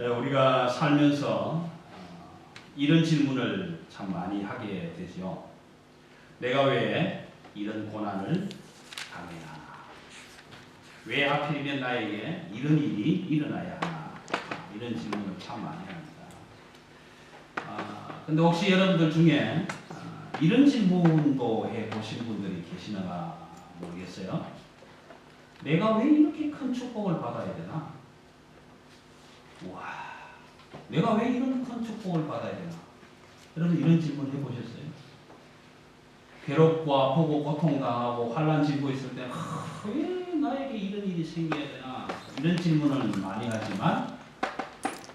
우리가 살면서 이런 질문을 참 많이 하게 되죠. 내가 왜 이런 고난을 당해야 하나? 왜 하필이면 나에게 이런 일이 일어나야 하나? 이런 질문을 참 많이 합니다. 근데 혹시 여러분들 중에 이런 질문도 해보신 분들이 계시나 모르겠어요. 내가 왜 이렇게 큰 축복을 받아야 되나? 와, 내가 왜 이런 큰 축복을 받아야 되나? 여러분 이런 질문 해보셨어요? 괴롭고 아프고 고통당하고 환난 짚고 있을 때 왜 나에게 이런 일이 생겨야 되나? 이런 질문을 많이 하지만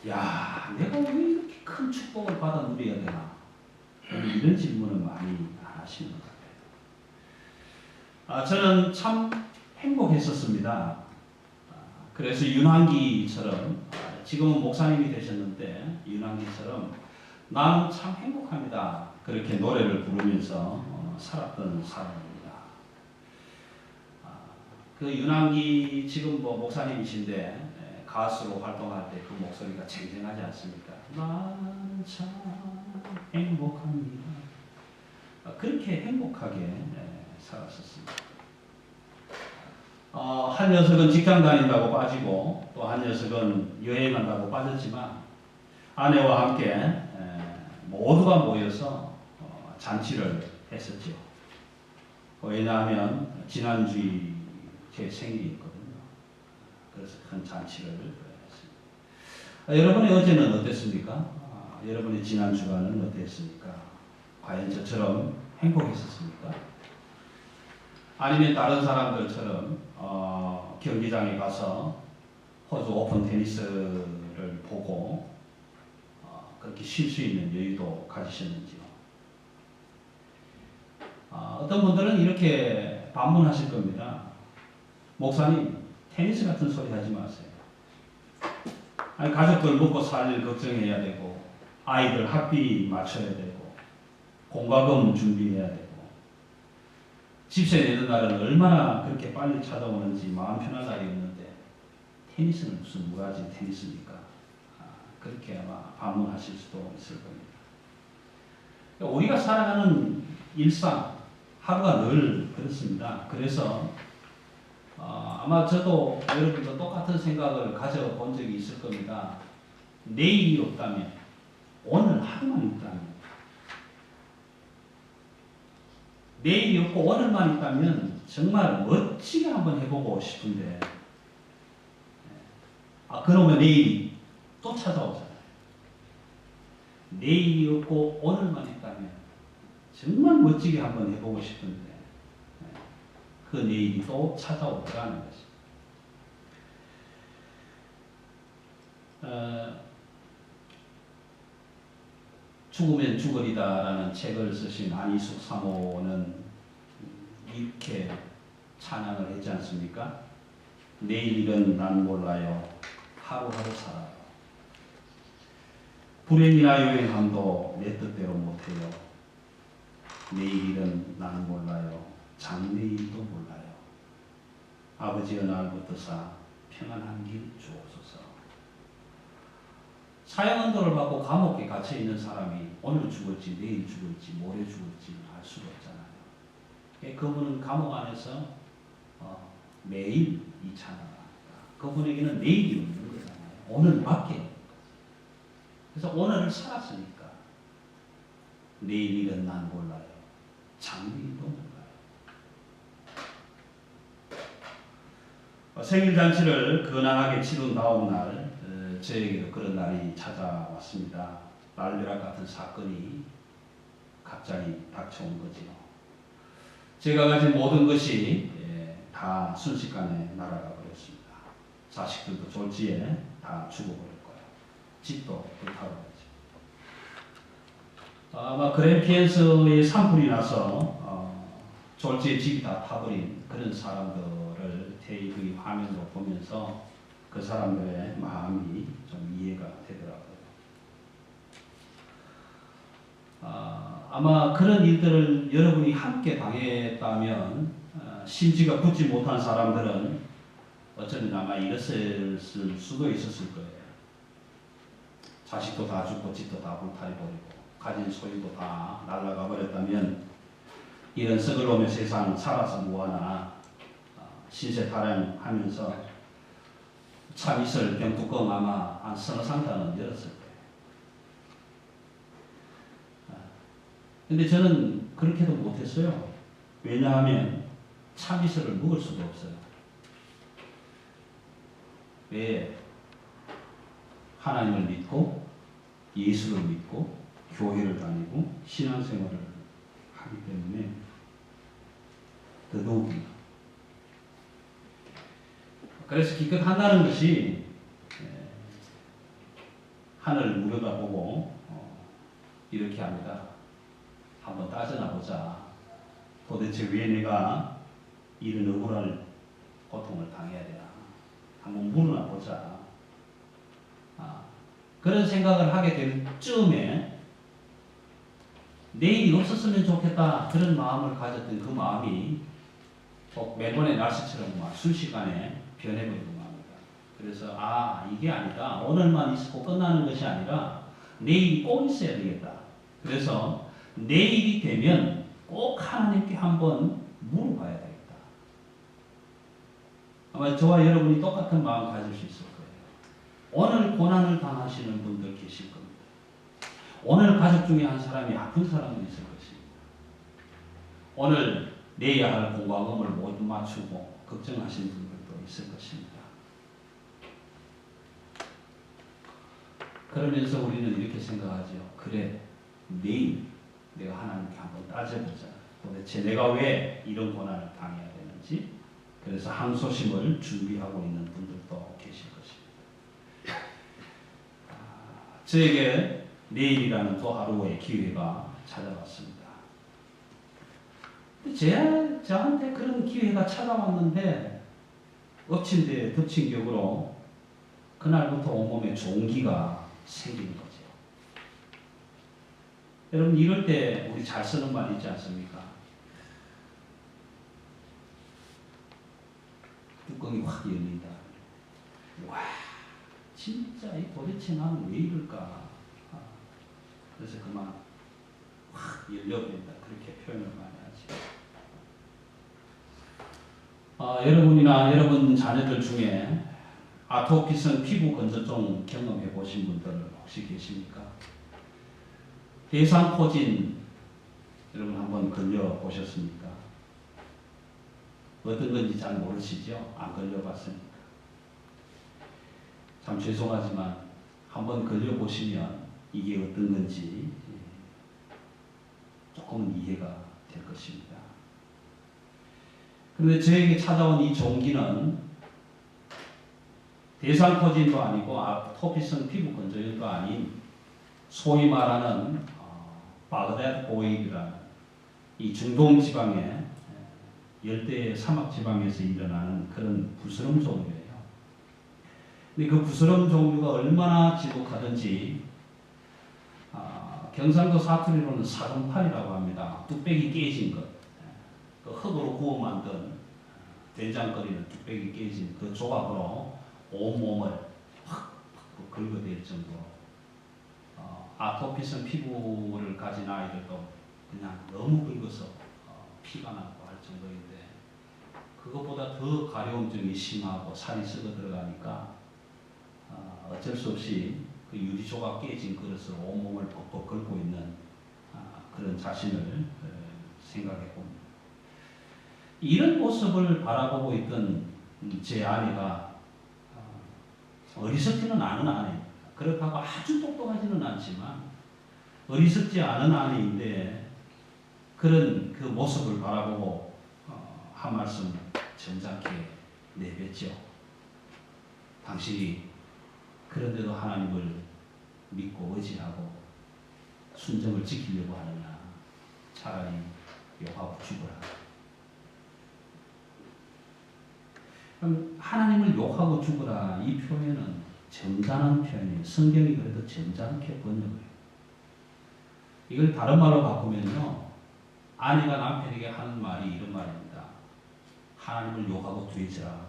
야, 내가 왜 이렇게 큰 축복을 받아 누려야 되나? 이런 질문을 많이 하시는 것 같아요. 저는 참 행복했었습니다. 그래서 윤환기처럼 지금은 목사님이 되셨는데 윤환기처럼 나는 참 행복합니다. 그렇게 노래를 부르면서 살았던 사람입니다. 그 윤환기 지금 목사님이신데 가수로 활동할 때 그 목소리가 쟁쟁하지 않습니까? 나는 참 행복합니다. 그렇게 행복하게 살았었습니다. 한 녀석은 직장 다닌다고 빠지고 또 한 녀석은 여행한다고 빠졌지만 아내와 함께 모두가 모여서 잔치를 했었죠. 왜냐하면 지난주에 제 생일이었거든요. 그래서 큰 잔치를 했습니다. 여러분의 어제는 어땠습니까? 여러분의 지난 주간은 어땠습니까? 과연 저처럼 행복했었습니까? 아니면 다른 사람들처럼 경기장에 가서 호주 오픈 테니스를 보고 그렇게 쉴 수 있는 여유도 가지셨는지요? 어떤 분들은 이렇게 반문하실 겁니다. 목사님, 테니스 같은 소리 하지 마세요. 아니, 가족들 먹고 살 걱정해야 되고 아이들 학비 맞춰야 되고 공과금 준비해야 되고 집세 내는 날은 얼마나 그렇게 빨리 찾아오는지 마음 편할 날이 없는데 테니스는 무슨 무라지 테니스입니까? 그렇게 아마 반문하실 수도 있을 겁니다. 우리가 살아가는 일상 하루가 늘 그렇습니다. 그래서 아마 저도 여러분도 똑같은 생각을 가져본 적이 있을 겁니다. 내일이 없다면, 오늘 하루만 있다면, 내일이 없고 오늘만 있다면 정말 멋지게 한번 해보고 싶은데 그러면 내일이 또 찾아오잖아요. 내일이 없고 오늘만 있다면 정말 멋지게 한번 해보고 싶은데 그 내일이 또 찾아오더라는 것입니다. 죽으면 죽으리다라는 책을 쓰신 안희숙 사모는 이렇게 찬양을 했지 않습니까? 내일은 난 몰라요. 하루하루 살아요. 불행이나 여행함도 내 뜻대로 못해요. 내일은 난 몰라요. 장래일도 몰라요. 아버지의 날 붙드사 평안한 길 주옵소서. 사형언도를 받고 감옥에 갇혀있는 사람이 오늘 죽을지 내일 죽을지 모레 죽을지 알 수가 없잖아요. 그분은 감옥 안에서 매일 이 찬양을 합니다. 그분에게는 내일이 없는 거잖아요. 오늘밖에 없는 거죠. 그래서 오늘을 살았으니까 내일은 난 몰라요. 장래일도 몰라요. 생일잔치를 근황하게 치룬 다음 날 저에게도 그런 날이 찾아왔습니다. 날벼락 같은 사건이 갑자기 닥쳐온 거지요. 제가 가진 모든 것이 다 순식간에 날아가 버렸습니다. 자식들도 졸지에 다 죽어버렸고요. 집도 불타버렸죠. 아마 그랜피엔스의 산불이 나서 졸지에 집이 다 타버린 그런 사람들을 TV 화면으로 보면서 그 사람들의 마음이 좀 이해가 되더라고요. 아마 그런 일들을 여러분이 함께 당했다면 심지가 붙지 못한 사람들은 어쩌면 아마 일었을 수도 있었을 거예요. 자식도 다 죽고 집도 다 불타리 버리고 가진 소유도 다 날아가 버렸다면 이런 썩을 놈의 세상 살아서 뭐하나 신세 타령하면서 참이슬 병뚜껑 아마 한 서너 상자는 열었을 거예요. 근데 저는 그렇게도 못했어요. 왜냐하면 참이슬을 먹을 수가 없어요. 왜? 하나님을 믿고 예수를 믿고 교회를 다니고 신앙생활을 하기 때문에 더더욱이나. 그래서 기껏 한다는 것이 하늘 우러다보고 이렇게 합니다. 한번 따져나 보자. 도대체 왜 내가 이런 억울한 고통을 당해야 되나. 한번 물어나 보자. 그런 생각을 하게 될 즈음에 내일이 없었으면 좋겠다. 그런 마음을 가졌던 그 마음이 매번의 날씨처럼 막 순식간에 변해버리고 맙니다. 그래서 이게 아니다. 오늘만 있고 끝나는 것이 아니라 내일이 꼭 있어야 되겠다. 그래서 내일이 되면 꼭 하나님께 한번 물어봐야 되겠다. 아마 저와 여러분이 똑같은 마음 가질 수 있을 거예요. 오늘 고난을 당하시는 분들 계실 겁니다. 오늘 가족 중에 한 사람이 아픈 사람도 있을 것입니다. 오늘 내야 할 공과금을 못 맞추고 걱정하시는 분들도 있을 것입니다. 그러면서 우리는 이렇게 생각하죠. 그래, 내일 내가 하나님께 한번 따져보자. 도대체 내가 왜 이런 고난을 당해야 되는지. 그래서 항소심을 준비하고 있는 분들도 계실 것입니다. 저에게 내일이라는 또 하루의 기회가 찾아왔습니다. 저한테 그런 기회가 찾아왔는데 엎친 데 덮친 격으로 그날부터 온몸에 종기가 생기는 거죠. 여러분 이럴 때 우리 잘 쓰는 말 있지 않습니까? 뚜껑이 확 열린다. 와, 진짜 도대체 나는 왜 이럴까? 그래서 그만 확 열려버린다. 그렇게 표현을 많이 하죠. 여러분이나 여러분 자녀들 중에 아토피성 피부 건조증 경험해 보신 분들 혹시 계십니까? 대상포진 여러분 한번 걸려 보셨습니까? 어떤 건지 잘 모르시죠? 안 걸려 봤습니까? 참 죄송하지만 한번 걸려 보시면 이게 어떤 건지 조금은 이해가 될 것입니다. 그런데 저에게 찾아온 이 종기는 대상포진도 아니고 아토피성 피부 건조염도 아닌 소위 말하는 바그다드 보일이라는 이 중동 지방의 열대 사막 지방에서 일어나는 그런 부스럼 종류예요. 근데 그 부스럼 종류가 얼마나 지독하든지 경상도 사투리로는 사금팔이라고 합니다. 뚝배기 깨진 것. 그 흙으로 구워 만든 된장거리는 뚝배기 깨진 그 조각으로 온몸을 확 긁어댈 정도로 아토피성 피부를 가진 아이들도 그냥 너무 긁어서 피가 나고 할 정도인데 그것보다 더 가려움증이 심하고 살이 썩어 들어가니까 어쩔 수 없이 그 유리 조각 깨진 그릇으로 온몸을 벅벅 긁고 있는 그런 자신을 생각해 봅니다. 이런 모습을 바라보고 있던 제 아내가 어리석지는 않은 아내입니다. 그렇다고 아주 똑똑하지는 않지만 어리석지 않은 아내인데 그런 그 모습을 바라보고 한 말씀 점잖게 내뱉죠. 당신이 그런데도 하나님을 믿고 의지하고 순정을 지키려고 하느냐. 차라리 욕하고 죽어라. 그럼 하나님을 욕하고 죽어라 이 표현은 점잖은 표현이에요. 성경이 그래도 점잖게 번역해요. 이걸 다른 말로 바꾸면요. 아내가 남편에게 하는 말이 이런 말입니다. 하나님을 욕하고 되지라.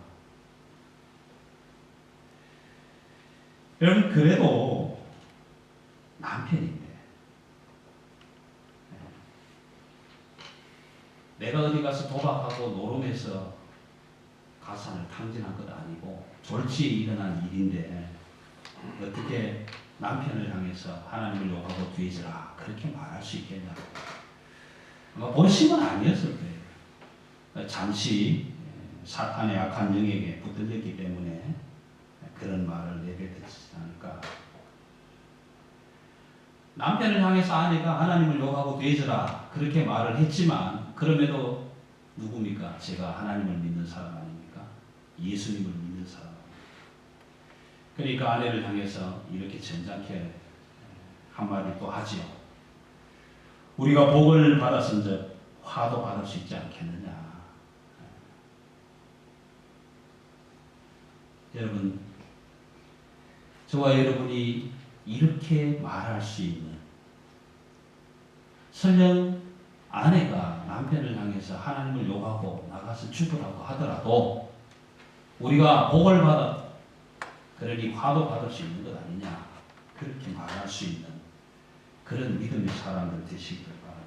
여러분 그래도 남편인데 내가 어디 가서 도박하고 노름해서 가산을 탕진한 것 아니고 졸지에 일어난 일인데 어떻게 남편을 향해서 하나님을 욕하고 뒤지라 그렇게 말할 수 있겠냐고. 아마 본심은 아니었을 거예요. 잠시 사탄의 악한 영에게 붙들렸기 때문에 그런 말을 내뱉었지 않을까. 남편을 향해서 아내가 하나님을 욕하고 뒤지라 그렇게 말을 했지만 그럼에도 누굽니까? 제가 하나님을 믿는 사람 아닙니까? 예수님을 믿는 사람. 그러니까 아내를 향해서 이렇게 점잖게 한마디 또 하지요. 우리가 복을 받았은즉 화도 받을 수 있지 않겠느냐. 여러분, 저와 여러분이 이렇게 말할 수 있는, 설령 아내가 남편을 향해서 하나님을 욕하고 나가서 죽으라고 하더라도 우리가 복을 받아 그러니 화도 받을 수 있는 것 아니냐, 그렇게 말할 수 있는 그런 믿음의 사람들 되시길 바랍니다.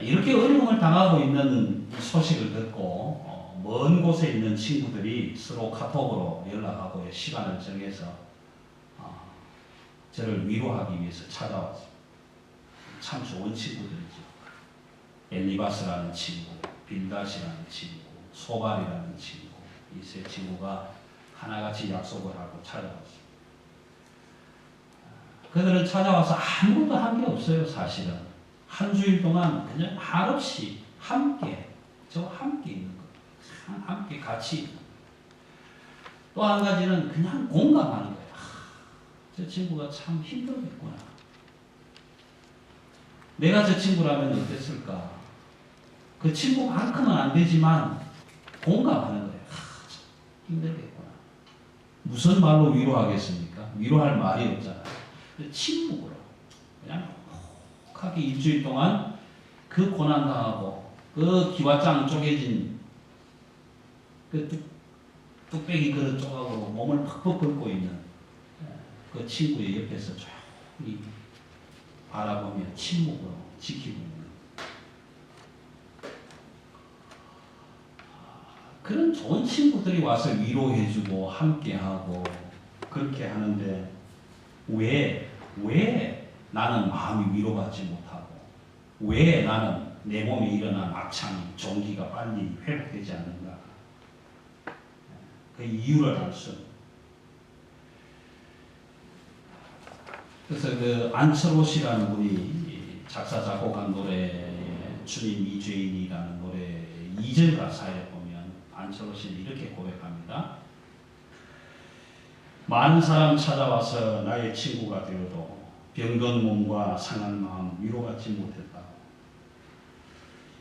이렇게 어려움을 당하고 있는 소식을 듣고 먼 곳에 있는 친구들이 서로 카톡으로 연락하고 시간을 정해서 저를 위로하기 위해서 찾아왔습니다. 참 좋은 친구들이죠. 엘리바스라는 친구, 빌닷이라는 친구, 소갈이라는 친구, 이 세 친구가 하나같이 약속을 하고 찾아왔습니다. 그들은 찾아와서 아무것도 한 게 없어요. 사실은 한 주일 동안 그냥 한없이 함께, 저와 함께 있는 것, 함께 같이 있는 것. 또 한 가지는 그냥 공감하는 거예요. 저 친구가 참 힘들겠구나. 내가 저 친구라면 어땠을까? 그 친구만큼은 안 되지만 공감하는 거예요. 힘들겠구나. 무슨 말로 위로하겠습니까? 위로할 말이 없잖아요. 침묵으로 그냥 혹하게 일주일 동안 그 고난당하고 그 기와장 쪼개진 그 뚝배기 그릇 조각으로 몸을 퍽퍽 긁고 있는 그 친구의 옆에서 조용히 바라보며 침묵으로 지키고 있는 그런 좋은 친구들이 와서 위로해주고 함께하고 그렇게 하는데 왜 나는 마음이 위로받지 못하고 왜 나는 내 몸에 일어난 악창이 종기가 빨리 회복되지 않는가. 그 이유를 알 수 없는. 그래서 그 안철호 씨라는 분이 작사 작곡한 노래에 주님 이죄인이라는 노래 2절 가사에 보면 안철호 씨는 이렇게 고백합니다. 많은 사람 찾아와서 나의 친구가 되어도 병든 몸과 상한 마음 위로받지 못했다.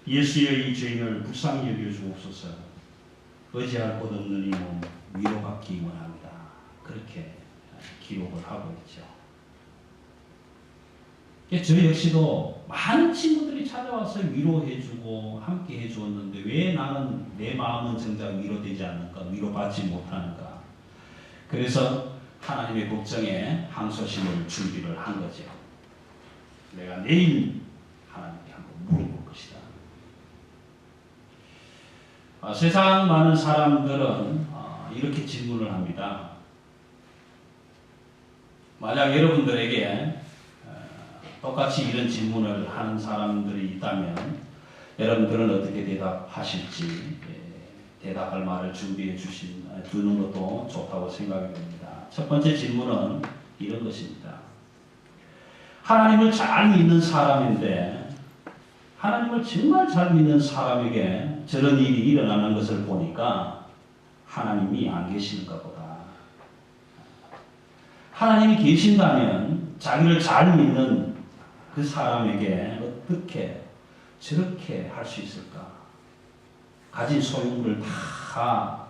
예수의 이 죄인을 불쌍히 여겨주옵소서. 의지할 곳 없는 이 몸 위로받기 원합니다. 그렇게 기록을 하고 있죠. 저 역시도 많은 친구들이 찾아와서 위로해주고 함께 해주었는데 왜 나는 내 마음은 정작 위로되지 않는가, 위로받지 못하는가. 그래서 하나님의 걱정에 항소심을 준비를 한 거죠. 내가 내일 하나님께 한번 물어볼 것이다. 세상 많은 사람들은 이렇게 질문을 합니다. 만약 여러분들에게 똑같이 이런 질문을 하는 사람들이 있다면 여러분들은 어떻게 대답하실지 대답할 말을 준비해 두는 것도 좋다고 생각이 됩니다. 첫 번째 질문은 이런 것입니다. 하나님을 잘 믿는 사람인데 하나님을 정말 잘 믿는 사람에게 저런 일이 일어나는 것을 보니까 하나님이 안 계시는가 보다. 하나님이 계신다면 자기를 잘 믿는 그 사람에게 어떻게 저렇게 할 수 있을까? 가진 소유물을 다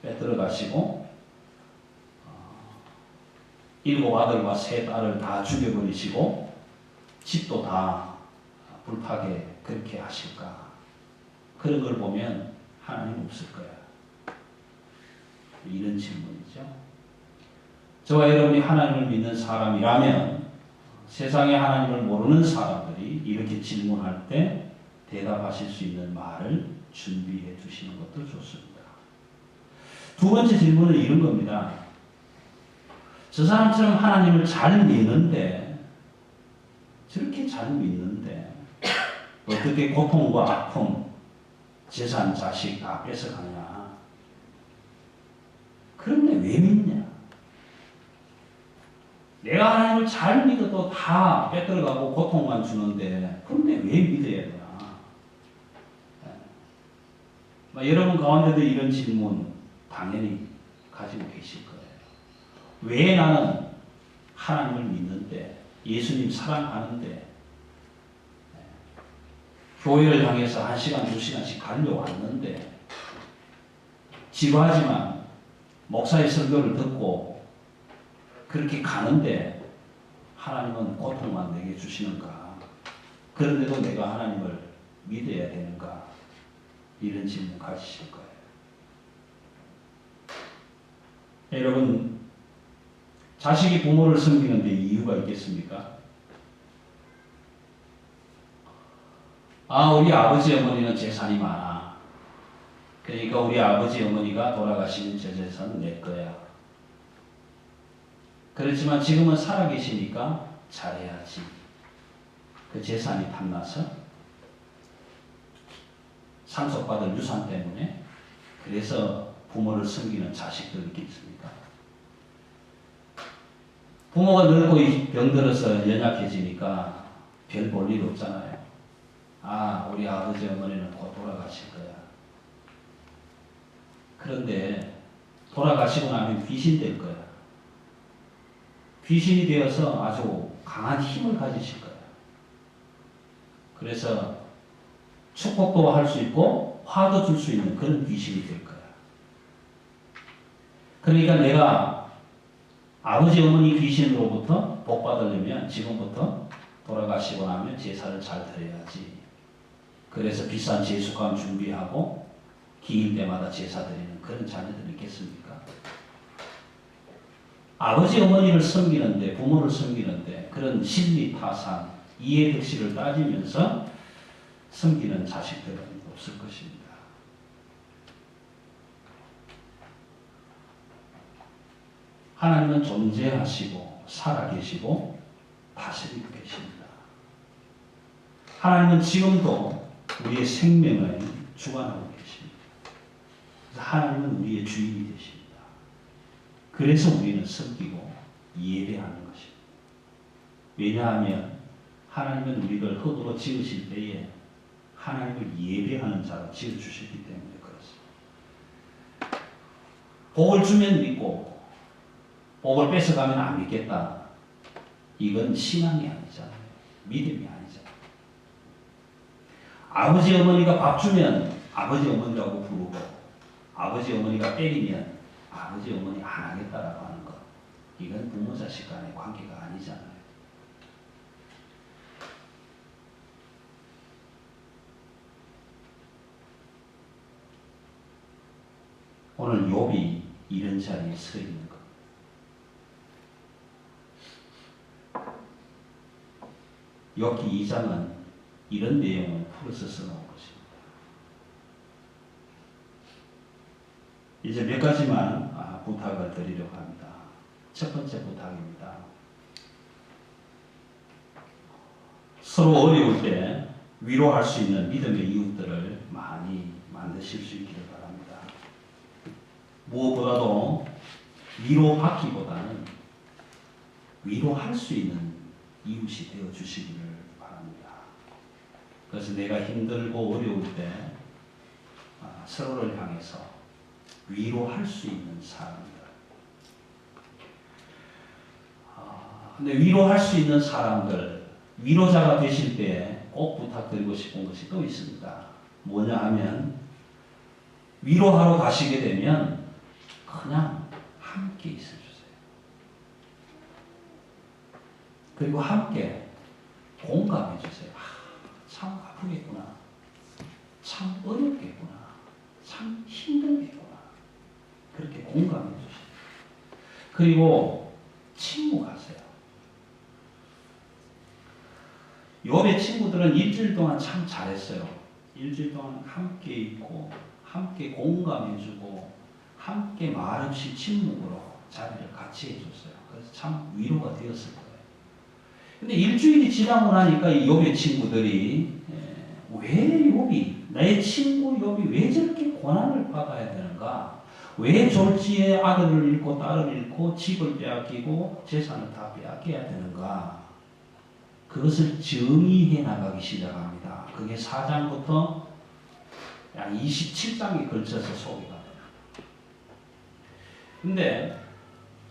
빼들어 가시고 7 아들과 3 딸을 다 죽여버리시고 집도 다 불타게 그렇게 하실까? 그런 걸 보면 하나님 없을 거야. 이런 질문이죠. 저와 여러분이 하나님을 믿는 사람이라면 세상에 하나님을 모르는 사람들이 이렇게 질문할 때 대답하실 수 있는 말을 준비해 두시는 것도 좋습니다. 두 번째 질문은 이런 겁니다. 저 사람처럼 하나님을 잘 믿는데, 저렇게 잘 믿는데 어떻게 고통과 아픔, 재산, 자식 다 뺏어가냐? 그런데 왜 믿냐? 내가 하나님을 잘 믿어도 다 뺏들어가고 고통만 주는데 그런데 왜 믿어야 되나? 여러분 가운데도 이런 질문 당연히 가지고 계실 거예요. 왜 나는 하나님을 믿는데, 예수님 사랑하는데 교회를 향해서 1시간, 2시간씩 달려왔는데 지루하지만 목사의 설교를 듣고 그렇게 가는데 하나님은 고통만 내게 주시는가? 그런데도 내가 하나님을 믿어야 되는가? 이런 질문 가지실 거예요. 여러분, 자식이 부모를 섬기는데 이유가 있겠습니까? 우리 아버지 어머니는 재산이 많아. 그러니까 우리 아버지 어머니가 돌아가시는 저 재산은 내 거야. 그렇지만 지금은 살아계시니까 잘해야지. 그 재산이 탐나서 상속받을 유산 때문에 그래서 부모를 섬기는 자식들 있겠습니까? 부모가 늙고 병들어서 연약해지니까 별 볼 일 없잖아요. 우리 아버지 어머니는 곧 돌아가실 거야. 그런데 돌아가시고 나면 귀신 될 거야. 귀신이 되어서 아주 강한 힘을 가지실 거야. 그래서 축복도 할 수 있고 화도 줄 수 있는 그런 귀신이 될 거야. 그러니까 내가 아버지 어머니 귀신으로부터 복 받으려면 지금부터 돌아가시고 나면 제사를 잘 드려야지. 그래서 비싼 제수감 준비하고 기일 때마다 제사 드리는 그런 자녀들이 있겠습니까? 아버지 어머니를 섬기는데, 부모를 섬기는데 그런 신리 타산, 이해 득실을 따지면서 섬기는 자식들은 없을 것입니다. 하나님은 존재하시고 살아계시고 다스리고 계십니다. 하나님은 지금도 우리의 생명을 주관하고 계십니다. 하나님은 우리의 주인이 되십니다. 그래서 우리는 섬기고 예배하는 것입니다. 왜냐하면 하나님은 우리를 흙으로 지으실 때에 하나님을 예배하는 자로 지어주셨기 때문에 그렇습니다. 복을 주면 믿고 복을 뺏어가면 안 믿겠다. 이건 신앙이 아니잖아요. 믿음이 아니잖아요. 아버지 어머니가 밥 주면 아버지 어머니라고 부르고 아버지 어머니가 때리면 아버지 어머니 안 하겠다라고 하는 것. 이건 부모 자식 간의 관계가 아니잖아요. 오늘 욥이 이런 자리에 서 있는 것. 욥기 2장은 이런 내용을 풀어서 써놓은 것입니다. 이제 몇 가지만 부탁을 드리려고 합니다. 첫 번째 부탁입니다. 서로 어려울 때 위로할 수 있는 믿음의 이웃들을 많이 만드실 수 있기를 바랍니다. 무엇보다도 위로받기보다는 위로할 수 있는 이웃이 되어 주시기를 바랍니다. 그래서 내가 힘들고 어려울 때 서로를 향해서 위로할 수 있는 사람들. 근데 위로할 수 있는 사람들, 위로자가 되실 때 꼭 부탁드리고 싶은 것이 또 있습니다. 뭐냐 하면 위로하러 가시게 되면 그냥 함께 있어주세요. 그리고 함께 공감해 주세요. 참 아프겠구나. 참 어렵겠구나. 참 힘들겠구나. 그렇게 공감해 주세요. 그리고 욥의 친구들은 일주일 동안 참 잘했어요. 일주일 동안 함께 있고 함께 공감해주고 함께 말없이 침묵으로 자리를 같이 해줬어요. 그래서 참 위로가 되었을 거예요. 근데 일주일이 지나고 나니까 이 욥의 친구들이 왜 욥이 내 친구 욥이 왜 저렇게 고난을 받아야 되는가? 왜 졸지에 아들을 잃고 딸을 잃고 집을 빼앗기고 재산을 다 빼앗겨야 되는가? 그것을 정의해 나가기 시작합니다. 그게 4장부터 약 27장에 걸쳐서 소개가 돼요. 근데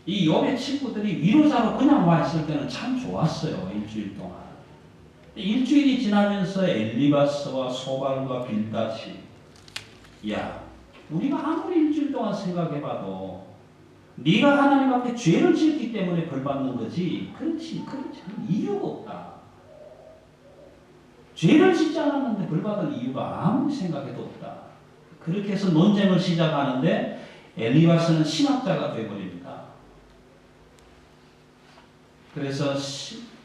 이 욥의 친구들이 위로자로 그냥 와 있을 때는 참 좋았어요. 일주일 동안. 일주일이 지나면서 엘리바스와 소발과 빌닷이 야 우리가 아무리 일주일 동안 생각해봐도 네가 하나님 앞에 죄를 지었기 때문에 벌받는 거지 그렇지 이유가 없다. 죄를 짓지 않았는데 벌받을 이유가 아무리 생각해도 없다. 그렇게 해서 논쟁을 시작하는데 엘리바스는 신학자가 되어버립니다. 그래서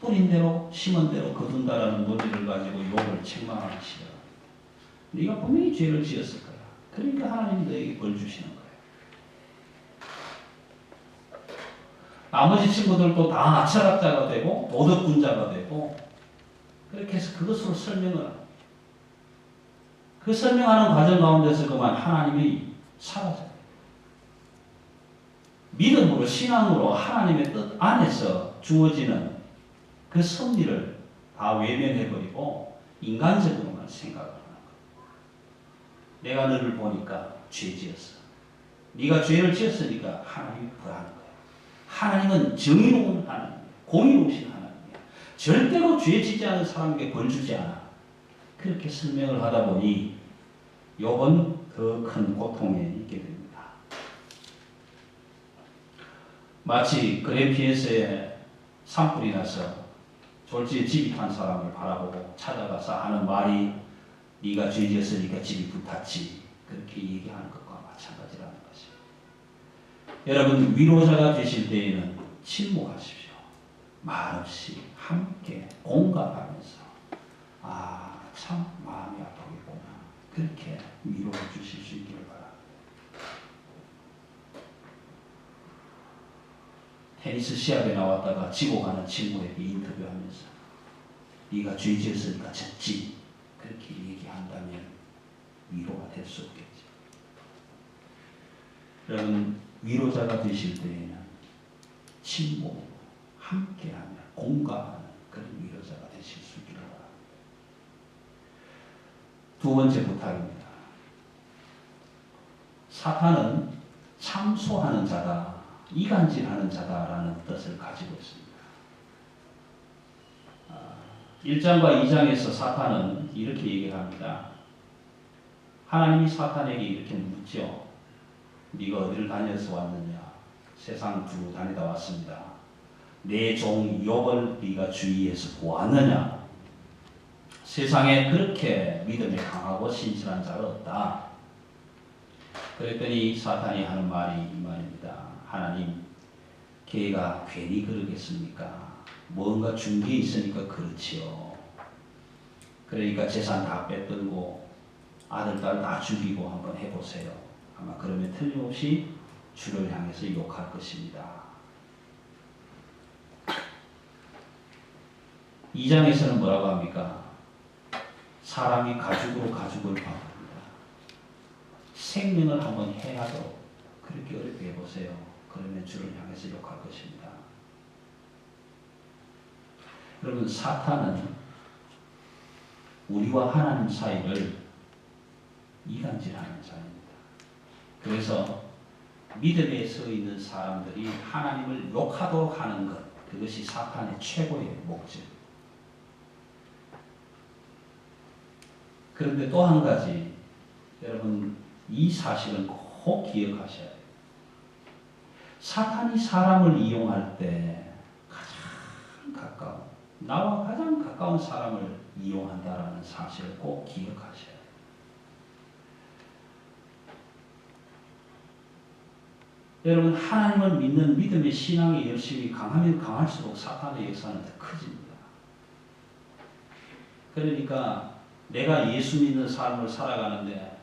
뿌린 대로 심은 대로 거둔다라는 논리를 가지고 욥을 책망하기 시작합니다. 네가 분명히 죄를 지었을 거야. 그러니까 하나님이 너에게 벌 주시는 거예요. 나머지 친구들도 다 철학자가 되고 도덕군자가 되고 그렇게 해서 그것으로 설명을 합니다. 그 설명하는 과정 가운데서 그만 하나님이 사라져요. 믿음으로 신앙으로 하나님의 뜻 안에서 주어지는 그 섭리를 다 외면해버리고 인간적으로만 생각을 하는 거예요. 내가 너를 보니까 죄 지었어. 네가 죄를 지었으니까 하나님이 벌하는 거예요. 하나님은 정의로운 하나님이에요. 공의로우신 하나님이에요. 절대로 죄 짓지 않은 사람에게 벌 주지 않아. 그렇게 설명을 하다 보니 욥은 더 큰 고통에 있게 됩니다. 마치 그래피에스에 산불이 나서 졸지에 집이 탄 사람을 바라보고 찾아가서 하는 말이 네가 죄 지었으니까 집이 불탔지. 그렇게 얘기하는 것과 마찬가지라는 것입니다. 여러분 위로자가 되실 때에는 침묵하십시오. 말없이 함께 공감하면서 참 마음이 아프겠구나. 그렇게 위로해 주실 수 있기를 바랍니다. 테니스 시합에 나왔다가 지고 가는 친구에게 인터뷰하면서 네가 죄 지었으니까 졌지. 그렇게 얘기한다면 위로가 될 수 없겠죠. 여러분 위로자가 되실 때에는 침묵, 함께하며 공감하는 그런 위로자가 되실 수 있기를 바랍니다. 두 번째 부탁입니다. 사탄은 참소하는 자다, 이간질하는 자다라는 뜻을 가지고 있습니다. 1장과 2장에서 사탄은 이렇게 얘기합니다. 하나님이 사탄에게 이렇게 묻죠. 네가 어디를 다녀서 왔느냐? 세상 두루 다니다 왔습니다. 내 종 욥을 네가 주위에서 보았느냐? 세상에 그렇게 믿음이 강하고 신실한 자가 없다. 그랬더니 사탄이 하는 말이 이 말입니다. 하나님, 걔가 괜히 그러겠습니까? 뭔가 준 게 있으니까 그렇지요. 그러니까 재산 다 빼들고 아들, 딸 다 죽이고 한번 해보세요. 아마 그러면 틀림없이 주를 향해서 욕할 것입니다. 2장에서는 뭐라고 합니까? 사람이 가죽으로 가죽을 바꿉니다. 생명을 한번 해하도록 그렇게 어렵게 해보세요. 그러면 주를 향해서 욕할 것입니다. 여러분 사탄은 우리와 하나님 사이를 이간질하는 자입니다. 그래서 믿음에 서 있는 사람들이 하나님을 욕하도록 하는 것, 그것이 사탄의 최고의 목적. 그런데 또 한 가지, 여러분 이 사실은 꼭 기억하셔야 돼요. 사탄이 사람을 이용할 때 가장 가까운, 나와 가장 가까운 사람을 이용한다라는 사실을 꼭 기억하셔야 돼요. 여러분 하나님을 믿는 믿음의 신앙이 열심히 강하면 강할수록 사탄의 역사는 더 커집니다. 그러니까 내가 예수 믿는 삶을 살아가는데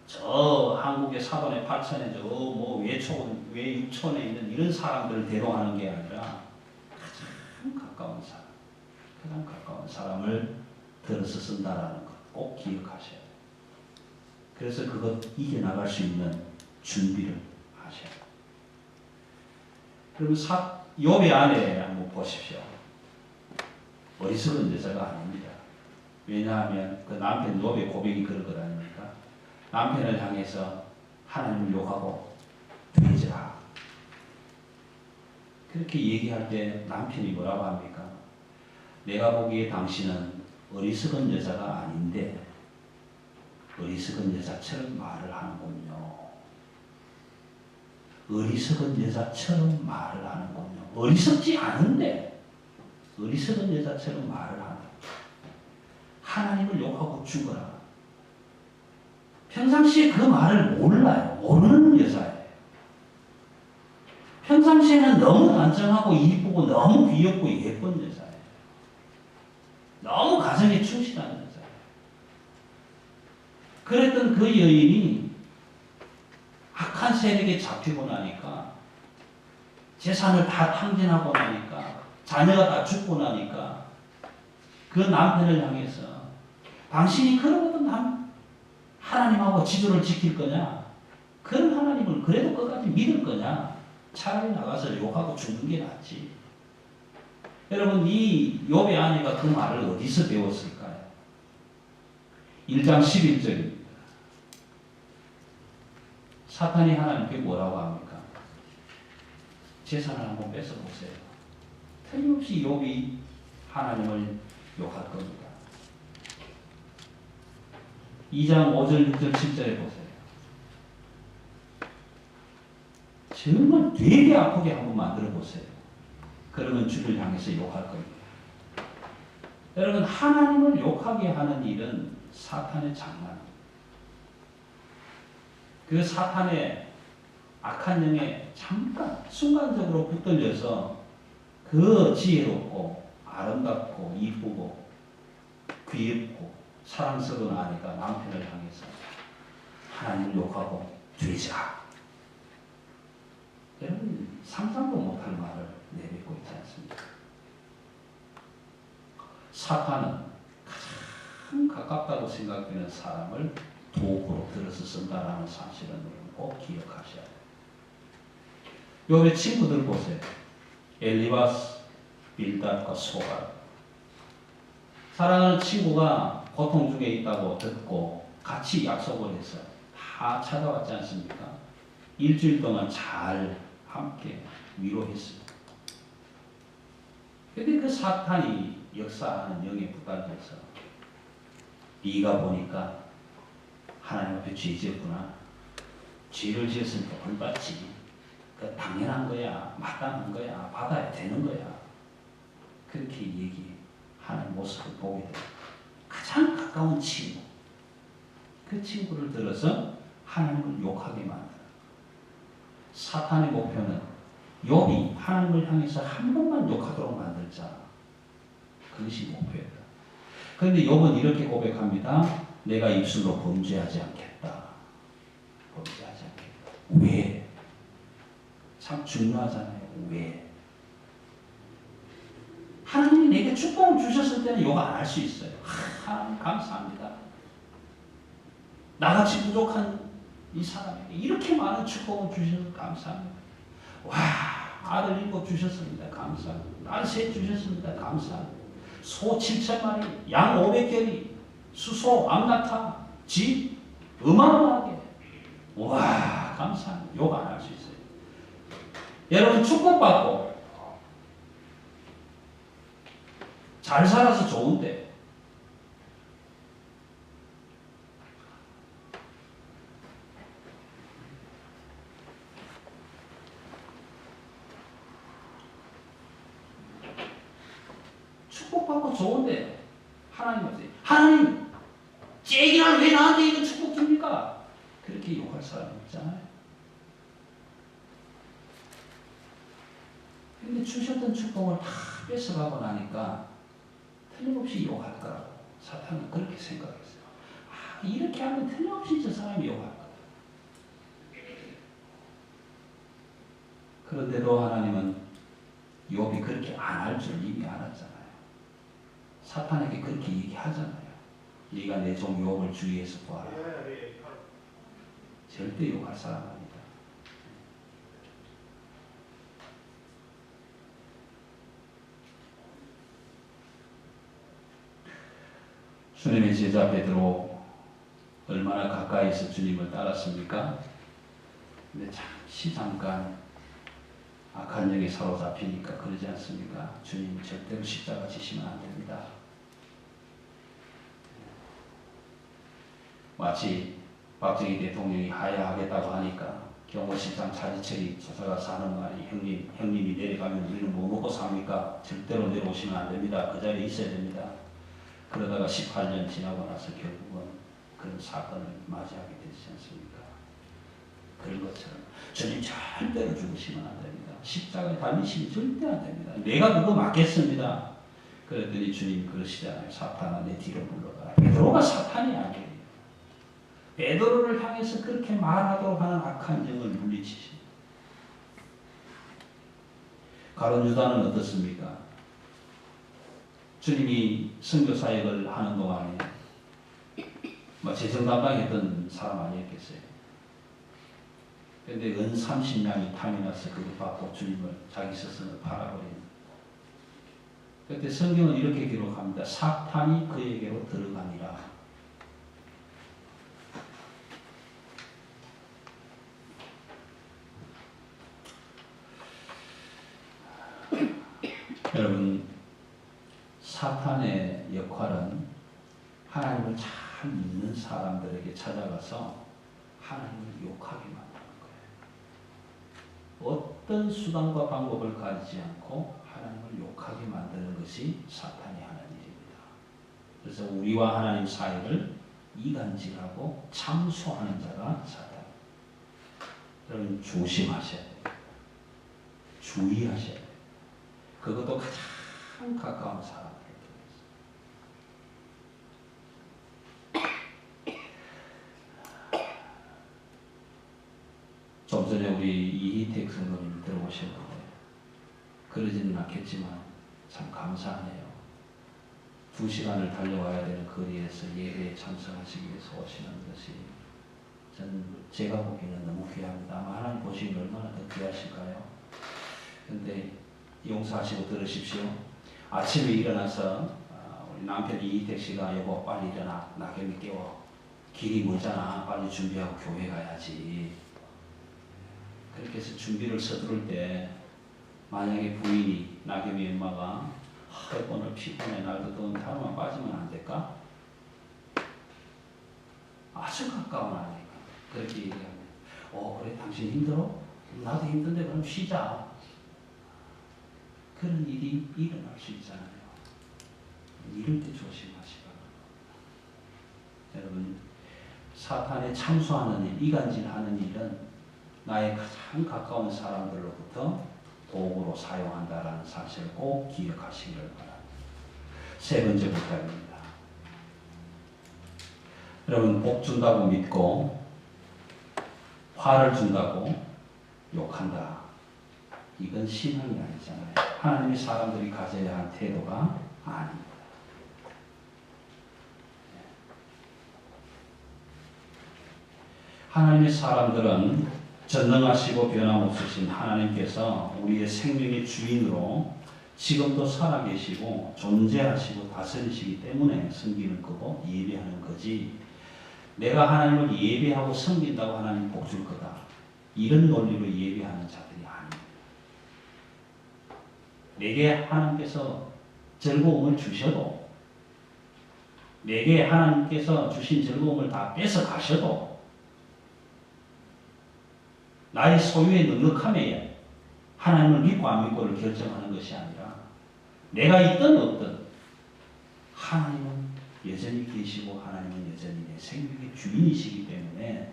저 한국의 사돈의 8천에 저 뭐 외 6천에 있는 이런 사람들을 대동하는 게 아니라 가장 가까운 사람을 들어서 쓴다라는 것 꼭 기억하셔야 돼요. 그래서 그것 이겨나갈 수 있는 준비를 하셔야 돼요. 그러면 욥의 아내 한번 보십시오. 어리석은 여자가 아닙니다. 왜냐하면 그 남편 욥의 고백이 그런 것 아닙니까? 남편을 향해서 하나님을 욕하고 되지라. 그렇게 얘기할 때 남편이 뭐라고 합니까? 내가 보기에 당신은 어리석은 여자가 아닌데 어리석은 여자처럼 말을 하는군요. 어리석은 여자처럼 말을 하는군요. 어리석지 않은데 어리석은 여자처럼 말을 하는. 하나님을 욕하고 죽어라. 평상시에 그 말을 몰라요. 모르는 여자예요. 평상시에는 너무 단정하고 이쁘고 너무 귀엽고 예쁜 여자예요. 너무 가정에 충실한 여자예요. 그랬던 그 여인이 악한 세력에 잡히고 나니까 재산을 다 탕진하고 나니까 자녀가 다 죽고 나니까 그 남편을 향해서 당신이 그러고도 하나님하고 지조를 지킬 거냐? 그런 하나님을 그래도 끝까지 믿을 거냐? 차라리 나가서 욕하고 죽는 게 낫지. 여러분 이 욥의 아내가 그 말을 어디서 배웠을까요? 1장 11절입니다. 사탄이 하나님께 뭐라고 합니까? 재산을 한번 뺏어보세요. 틀림없이 욥이 하나님을 욕할 겁니다. 2장 5절, 6절, 7절에 보세요. 정말 되게 아프게 한번 만들어 보세요. 그러면 주를 향해서 욕할 겁니다. 여러분 하나님을 욕하게 하는 일은 사탄의 장난. 그 사탄의 악한 영에 잠깐 순간적으로 붙들려서 그 지혜롭고 아름답고 이쁘고 귀엽고 사랑스러운 아내가 남편을 향해서 하나님을 욕하고 되자. 여러분 상상도 못할 말을 내뱉고 있지 않습니까? 사탄은 가장 가깝다고 생각되는 사람을 도구로 들어서 쓴다라는 사실은 꼭 기억하셔야 돼요. 욥의 친구들 보세요. 엘리바스, 빌닷과 소갈. 사랑하는 친구가 고통 중에 있다고 듣고 같이 약속을 해서 다 찾아왔지 않습니까? 일주일 동안 잘 함께 위로했습니다. 근데 그 사탄이 역사하는 영에 붙들려서 네가 보니까 하나님 앞에 죄 지었구나. 죄를 지었으니까 벌 받지. 그 당연한 거야. 마땅한 거야. 받아야 되는 거야. 그렇게 얘기하는 모습을 보게 돼요. 가장 가까운 친구. 그 친구를 들어서 하나님을 욕하게 만들어요. 사탄의 목표는 욥이 하나님을 향해서 한 번만 욕하도록 만들자. 그것이 목표였다. 그런데 욥은 이렇게 고백합니다. 내가 입술로 범죄하지 않겠다. 범죄하지 않겠다. 왜? 참 중요하잖아요. 왜? 하나님이 내게 축복을 주셨을 때는 욕 안 할 수 있어요. 하나님 감사합니다. 나같이 부족한 이 사람에게 이렇게 많은 축복을 주셔서 감사합니다. 와, 아들 7 주셨습니다. 감사합니다. 딸 3 주셨습니다. 감사합니다. 소 7,000마리, 양 500개리, 수소, 암나타, 집 어마어마하게. 와, 감사합니다. 욕 안 할 수 있어요. 여러분 축복받고 잘 살아서 좋은데 축복받고 좋은데 하나님한테 하나님 쟤기랑 왜 나한테 이거 축복 줍니까? 그렇게 욕할 사람 있잖아요. 근데 주셨던 축복을 다 뺏어가고 나니까 틀림없이 욕할 거라고. 사탄은 그렇게 생각했어요. 아, 이렇게 하면 틀림없이 저 사람이 욕할 거다. 그런데도 하나님은 욥이 그렇게 안 할 줄 이미 알았잖아요. 사탄에게 그렇게 얘기하잖아요. 네가 내 종 욥을 주위에서 보아라. 절대 욕할 사람 아니다. 주님의 제자 베드로 얼마나 가까이서 주님을 따랐습니까? 근데 잠깐 악한 영에 사로잡히니까 그러지 않습니까? 주님 절대로 십자가 지시면 안 됩니다. 마치 박정희 대통령이 하야하겠다고 하니까 경호실장 차지철이 찾아가서 하는 말이 형님이 내려가면 우리는 뭐 먹고 삽니까? 절대로 내려오시면 안 됩니다. 그 자리에 있어야 됩니다. 그러다가 18년 지나고 나서 결국은 그런 사건을 맞이하게 되지 않습니까? 그런 것처럼 주님 절대로 죽으시면 안 됩니다. 십자가에 달리시면 절대 안 됩니다. 내가 그거 맞겠습니다. 그랬더니 주님 그러시잖아요. 사탄아 내 뒤로 물러가라. 베드로가 사탄이 아니에요. 베드로를 향해서 그렇게 말하도록 하는 악한 영을 물리치십니다. 가룟 유다는 어떻습니까? 주님이 선교 사역을 하는 동안에 재정 담당했던 사람 아니었겠어요. 그런데 은 30냥이 탐이 나서 그걸 받고 주님을 자기 스승을 팔아버린. 그때 성경은 이렇게 기록합니다. 사탄이 그에게로 들어가니라. 여러분, 사탄의 역할은 하나님을 잘 믿는 사람들에게 찾아가서 하나님을 욕하게 만드는 거예요. 어떤 수단과 방법을 가리지 않고 하나님을 욕하게 만드는 것이 사탄이 하는 일입니다. 그래서 우리와 하나님 사이를 이간질하고 참소하는 자가 사탄. 여러분 조심하셔야 돼요. 주의하셔야 돼요. 그것도 가장 가까운 사람들. 좀 전에 우리 이희택 성도님 들어오셨는데 그러지는 않겠지만 참 감사하네요. 2시간을 달려와야 되는 거리에서 예배에 참석하시기 위해서 오시는 것이 제가 보기에는 너무 귀합니다. 아마 하나님 보시기에 얼마나 더 귀하실까요? 근데 용서하시고 들으십시오. 아침에 일어나서 우리 남편 이희택 씨가 여보 빨리 일어나 나겸이 깨워 길이 멀잖아 빨리 준비하고 교회 가야지. 그렇게 해서 준비를 서두를 때 만약에 부인이 나겸이 엄마가 오늘 피곤해 날도 더운데 하루만 빠지면 안 될까? 아주 가까운 아내가 그렇게 얘기하면 그래 당신 힘들어? 나도 힘든데 그럼 쉬자. 그런 일이 일어날 수 있잖아요. 이럴 때 조심하시기 바랍니다. 여러분 사탄에 참소하는 일, 이간질하는 일은 나의 가장 가까운 사람들로부터 도구로 사용한다라는 사실을 꼭 기억하시기를 바랍니다. 세 번째 부탁입니다. 여러분 복 준다고 믿고 화를 준다고 욕한다. 이건 신앙이 아니잖아요. 하나님의 사람들이 가져야 할 태도가 아닙니다. 하나님의 사람들은 전능하시고 변함없으신 하나님께서 우리의 생명의 주인으로 지금도 살아계시고 존재하시고 다스리시기 때문에 섬기는 거고 예배하는 거지, 내가 하나님을 예배하고 섬긴다고 하나님 복 줄 거다 이런 논리로 예배하는 자들이 아닙니다. 내게 하나님께서 즐거움을 주셔도, 내게 하나님께서 주신 즐거움을 다 뺏어 가셔도 나의 소유의 넉넉함에 하나님을 믿고 안 믿고를 결정하는 것이 아니라 내가 있든 없든 하나님은 여전히 계시고 하나님은 여전히 내 생명의 주인이시기 때문에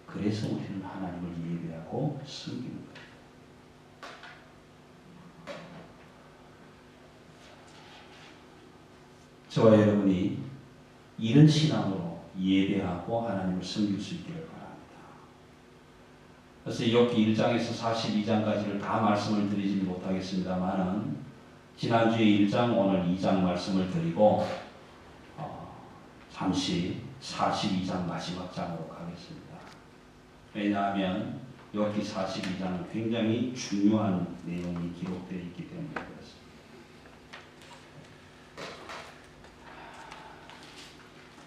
그래서 우리는 하나님을 예배하고 섬기는 거예요. 저와 여러분이 이런 신앙으로 예배하고 하나님을 섬길 수 있기를 바랍니다. 그래서 욥기 1장에서 42장까지를 다 말씀을 드리지 못하겠습니다만은 지난주에 1장 오늘 2장 말씀을 드리고 잠시 42장 마지막 장으로 가겠습니다. 왜냐하면 욥기 42장은 굉장히 중요한 내용이 기록되어 있기 때문에 그렇습니다.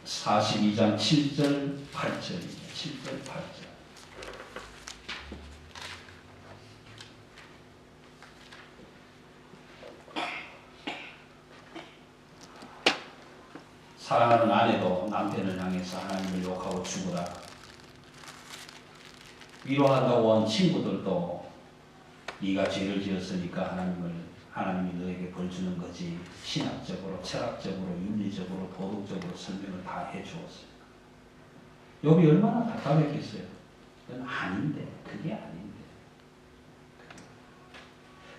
42장 7절 8절입니다. 7절 8절. 사랑하는 아내도 남편을 향해서 하나님을 욕하고 죽으라. 위로한다고 온 친구들도 네가 죄를 지었으니까 하나님이 너에게 벌 주는 거지. 신학적으로, 철학적으로, 윤리적으로, 도덕적으로 설명을 다 해주었어요. 욥이 얼마나 답답했겠어요. 그건 아닌데, 그게 아닌데.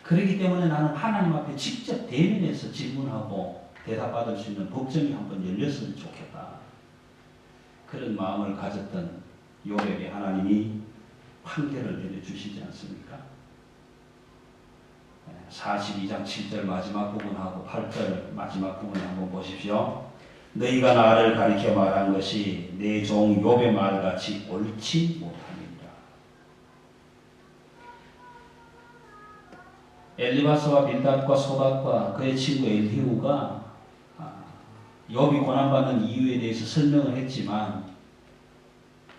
그렇기 때문에 나는 하나님 앞에 직접 대면해서 질문하고 대답받을 수 있는 법정이 한번 열렸으면 좋겠다. 그런 마음을 가졌던 욥에게 하나님이 판결을 내려주시지 않습니까? 42장 7절 마지막 부분하고 8절 마지막 부분 한번 보십시오. 너희가 나를 가리켜 말한 것이 내 종 욥의 말같이 옳지 못함이니라. 엘리바스와 빌닷과 소닷과 그의 친구 엘리후가 욥이 고난받는 이유에 대해서 설명을 했지만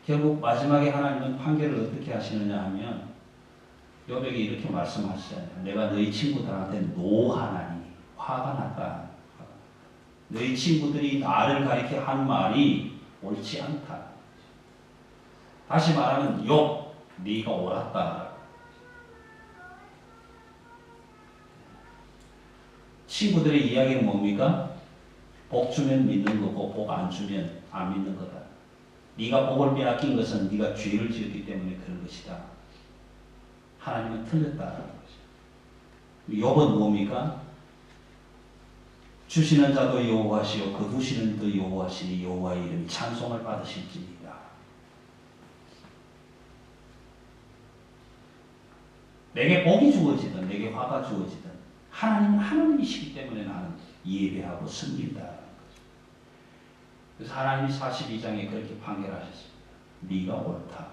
결국 마지막에 하나님은 판결을 어떻게 하시느냐 하면 욥에게 이렇게 말씀하시잖아요. 내가 너희 친구들한테 노하나니 화가 났다. 너희 친구들이 나를 가리켜 한 말이 옳지 않다. 다시 말하면 욥, 네가 옳았다. 친구들의 이야기는 뭡니까? 복 주면 믿는 거고 복 안 주면 안 믿는 거다. 네가 복을 빼앗긴 것은 네가 죄를 지었기 때문에 그런 것이다. 하나님은 틀렸다라는 거죠. 욥은 뭡니까? 주시는 자도 여호와시요 거두시는 도 여호와시니 여호와의 이름이 찬송을 받으실지니라. 내게 복이 주어지든 내게 화가 주어지든 하나님은 하나님이시기 때문에 나는 예배하고 섬긴다. 그래서 하나님이 42장에 그렇게 판결하셨습니다. 네가 옳다.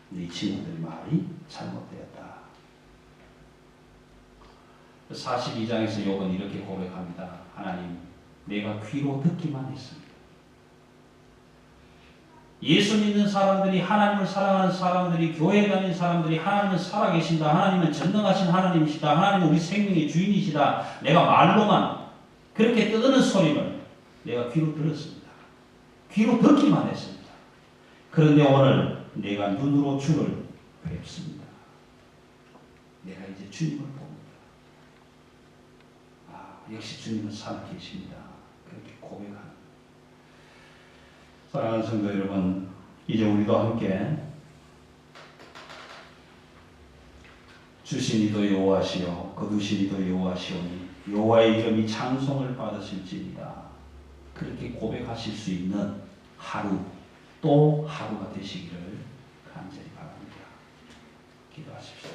네 친구들 말이 잘못되었다. 42장에서 욥은 이렇게 고백합니다. 하나님, 내가 귀로 듣기만 했습니다. 예수 믿는 사람들이, 하나님을 사랑하는 사람들이, 교회 다니는 사람들이 하나님은 살아계신다. 하나님은 전능하신 하나님이시다. 하나님은 우리 생명의 주인이시다. 내가 말로만 그렇게 뜨는 소리를 내가 귀로 들었습니다. 귀로 듣기만 했습니다. 그런데 오늘 내가 눈으로 주를 뵙습니다. 내가 이제 주님을 봅니다. 역시 주님은 살아계십니다. 그렇게 고백하는. 사랑하는 성도 여러분, 이제 우리도 함께 주시니도 여호와시요 거두시니도 여호와시오니 여호와의 이름이 찬송을 받으실지니라. 그렇게 고백하실 수 있는 하루 또 하루가 되시기를 간절히 바랍니다. 기도하십시오.